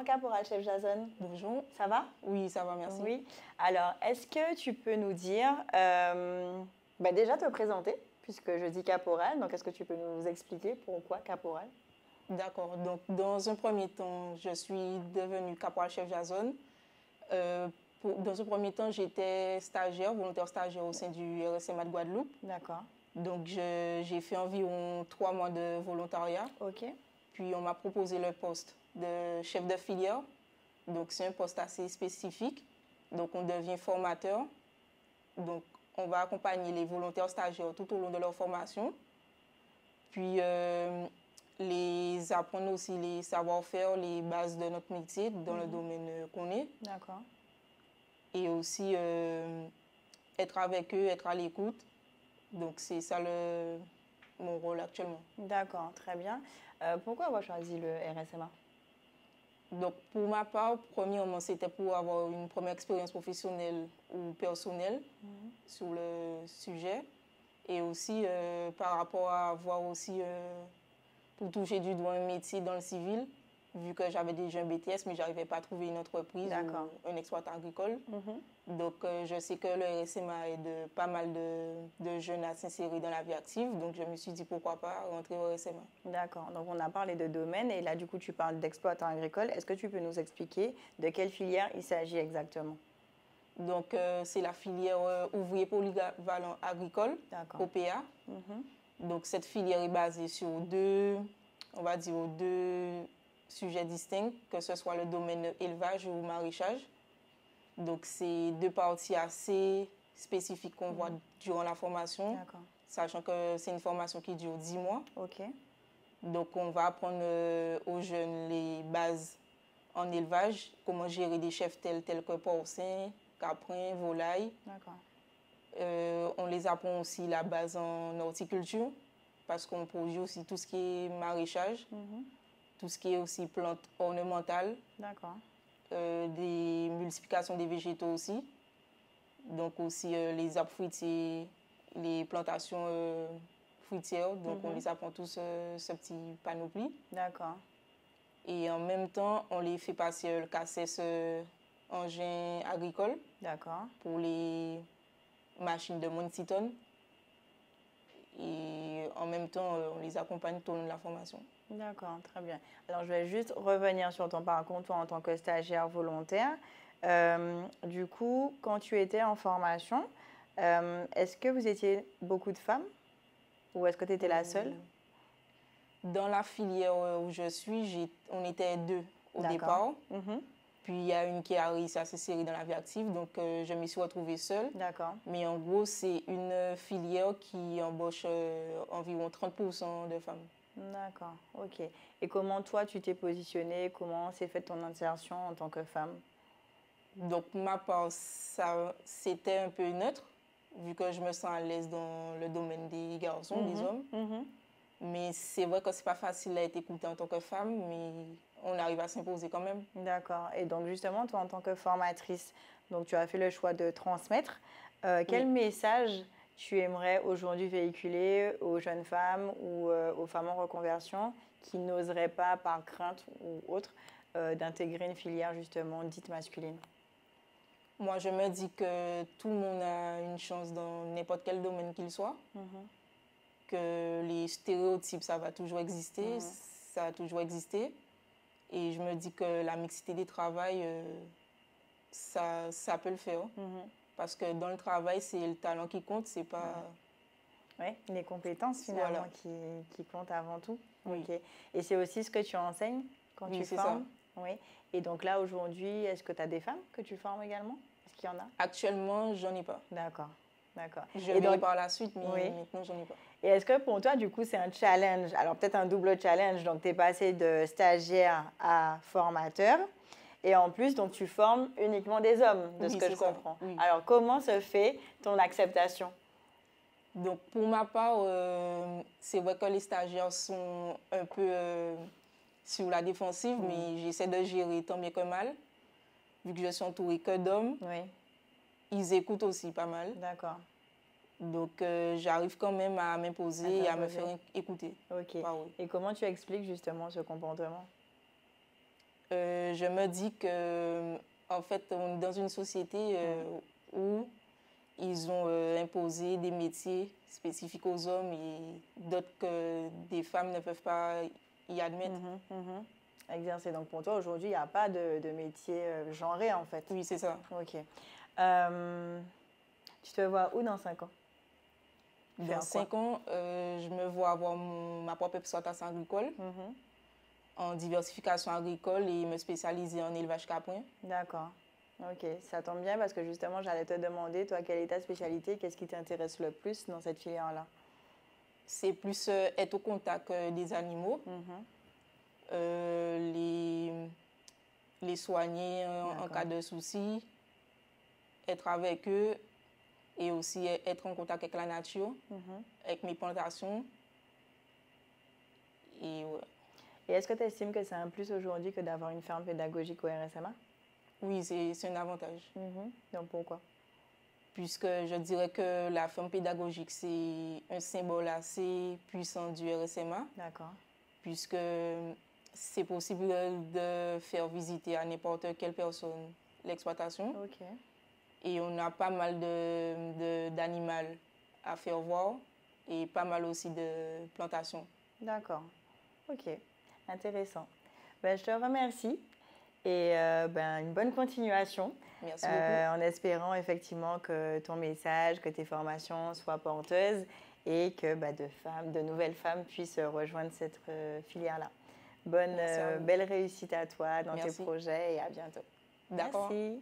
Bonjour caporal-chef Jason. Bonjour. Ça va? Oui, ça va, merci. Oui. Alors, est-ce que tu peux nous dire, déjà te présenter, puisque je dis caporal, donc est-ce que tu peux nous expliquer pourquoi caporal? D'accord. Donc, dans un premier temps, je suis devenue caporal-chef Jason. Dans un premier temps, j'étais stagiaire, volontaire stagiaire au sein du RSMA de Guadeloupe. D'accord. Donc, j'ai fait environ 3 mois de volontariat. Ok. Puis, on m'a proposé le poste de chef de filière. Donc, c'est un poste assez spécifique. Donc, on devient formateur. Donc, on va accompagner les volontaires stagiaires tout au long de leur formation. Puis, les apprendre aussi les savoir-faire, les bases de notre métier dans le domaine qu'on est. D'accord. Et aussi être avec eux, être à l'écoute. Donc, c'est ça mon rôle actuellement. D'accord, très bien. Pourquoi avoir choisi le RSMA? Donc, pour ma part, premièrement, c'était pour avoir une première expérience professionnelle ou personnelle sur le sujet. Et aussi par rapport à voir aussi, pour toucher du doigt un métier dans le civil, vu que j'avais déjà un BTS, mais je n'arrivais pas à trouver une entreprise ou un exploitant agricole. Donc, je sais que le RSMA aide pas mal de jeunes à s'insérer dans la vie active. Donc, je me suis dit pourquoi pas rentrer au RSMA. D'accord. Donc, on a parlé de domaine et là, du coup, tu parles d'exploitant agricole. Est-ce que tu peux nous expliquer de quelle filière il s'agit exactement? Donc, c'est la filière ouvrier polyvalent agricole, OPA. Donc, cette filière est basée sur on va dire, deux sujets distincts, que ce soit le domaine élevage ou maraîchage. Donc, c'est deux parties assez spécifiques qu'on voit durant la formation, sachant que c'est une formation qui dure 10 mois. Ok. Donc, on va apprendre aux jeunes les bases en élevage, comment gérer des chefs tels que porcins, caprins, volailles. On les apprend aussi la base en horticulture, parce qu'on produit aussi tout ce qui est maraîchage, tout ce qui est aussi plantes ornementales, des multiplications des végétaux aussi. Donc aussi les arbres fruitiers, les plantations fruitières. Donc on les apprend tous ce petit panoplie. D'accord. Et en même temps, on les fait passer le CACES engin agricole. D'accord. Pour les machines de moins de 6 tonnes. Et en même temps, on les accompagne tout au long de la formation. D'accord, très bien. Alors, je vais juste revenir sur ton parcours, toi, en tant que stagiaire volontaire. Du coup, quand tu étais en formation, est-ce que vous étiez beaucoup de femmes ou est-ce que tu étais la seule? Dans la filière où je suis, on était 2 au départ. Puis il y a une qui a réussi à s'insérer dans la vie active, donc je me suis retrouvée seule. D'accord. Mais en gros, c'est une filière qui embauche environ 30% de femmes. D'accord, ok. Et comment toi, tu t'es positionnée? Comment s'est faite ton insertion en tant que femme? Donc, ma part, c'était un peu neutre, vu que je me sens à l'aise dans le domaine des garçons, des hommes. Mais c'est vrai que c'est pas facile à être écoutée en tant que femme, mais on arrive à s'imposer quand même. D'accord. Et donc justement, toi en tant que formatrice, donc tu as fait le choix de transmettre. Quel message tu aimerais aujourd'hui véhiculer aux jeunes femmes ou aux femmes en reconversion qui n'oseraient pas, par crainte ou autre, d'intégrer une filière justement dite masculine? Moi, je me dis que tout le monde a une chance dans n'importe quel domaine qu'il soit. Que les stéréotypes, ça va toujours exister, ça a toujours existé. Et je me dis que la mixité des travails, ça peut le faire. Parce que dans le travail, c'est le talent qui compte, c'est pas... Oui, les compétences finalement qui comptent avant tout. Oui. Okay. Et c'est aussi ce que tu enseignes quand tu formes? Oui. Et donc là, aujourd'hui, est-ce que tu as des femmes que tu formes également? Est-ce qu'il y en a? Actuellement, j'en ai pas. D'accord. D'accord. Je vais par la suite, mais maintenant, j'en ai pas. Et est-ce que pour toi, du coup, c'est un challenge? Alors peut-être un double challenge. Donc, tu es passé de stagiaire à formateur. Et en plus, donc, tu formes uniquement des hommes, de ce que je comprends. Oui. Alors, comment se fait ton acceptation? Donc, pour ma part, c'est vrai que les stagiaires sont un peu sur la défensive, mais j'essaie de gérer tant bien que mal. Vu que je suis entourée que d'hommes, ils écoutent aussi pas mal. D'accord. Donc, j'arrive quand même à m'imposer et à me faire écouter. Ok. Et comment tu expliques justement ce comportement? Je me dis que, en fait, on est dans une société où ils ont imposé des métiers spécifiques aux hommes et d'autres que des femmes ne peuvent pas y admettre. Exercer. Donc pour toi, aujourd'hui, il n'y a pas de métier genré, en fait. Oui, c'est ça. Ok. Tu te vois où dans 5 ans? Dans 5 ans, je me vois avoir ma propre exploitation agricole en diversification agricole et me spécialiser en élevage caprin. D'accord. Ok, ça tombe bien parce que justement, j'allais te demander, toi, quelle est ta spécialité? Qu'est-ce qui t'intéresse le plus dans cette filière-là? C'est plus être au contact des animaux, les soigner en cas de soucis, être avec eux et aussi être en contact avec la nature, avec mes plantations. Et, ouais. Et est-ce que tu estimes que c'est un plus aujourd'hui que d'avoir une ferme pédagogique au RSMA? Oui, c'est un avantage. Donc pourquoi? Puisque je dirais que la ferme pédagogique, c'est un symbole assez puissant du RSMA. D'accord. Puisque c'est possible de faire visiter à n'importe quelle personne l'exploitation. Ok. Et on a pas mal d'animaux à faire voir et pas mal aussi de plantations. D'accord. Ok. Intéressant. Ben, je te remercie et une bonne continuation. Merci beaucoup. En espérant effectivement que ton message, que tes formations soient porteuses et que de nouvelles femmes puissent rejoindre cette filière-là. Belle réussite à toi dans tes projets et à bientôt. D'accord. Merci.